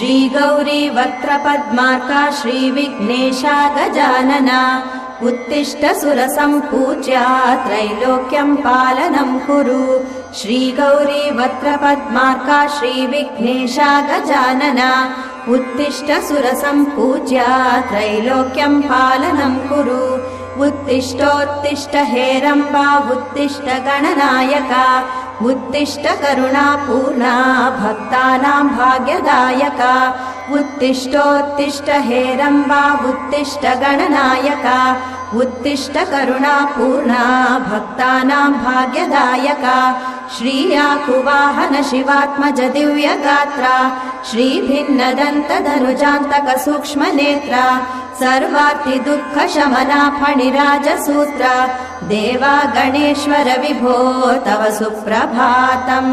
श्रीगौरी वक्त्रपद्मार्का श्रीविघ्नेशा गजानना उत्तिष्ठ सुरसम्पूज्या त्रैलोक्यं पालनं कुरु श्रीगौरी वक्त्रपद्मार्का श्रीविघ्नेशा गजानना उत्तिष्ठ सुरसम्पूज्या त्रैलोक्यं पालनं कुरु उत्तिष्ठोत्तिष्ठ हेरम्बा उत्तिष्ठ गणनायका उत्तिष्ठ करुणापूर्णा भक्तानां भाग्यदायका उत्तिष्ठोत्तिष्ठ हेरम्बा उत्तिष्ठ गणनायका उत्तिष्ठ करुणापूर्णा भक्तानां भाग्यदायका श्रीयाकुवाहन शिवात्मज दिव्यगात्रा श्रीभिन्नदन्तधनुजान्तक सूक्ष्मनेत्रा सर्वार्ति दुःख शमना फणिराजसूत्रा देवा गणेश्वर विभो तव सुप्रभातम्।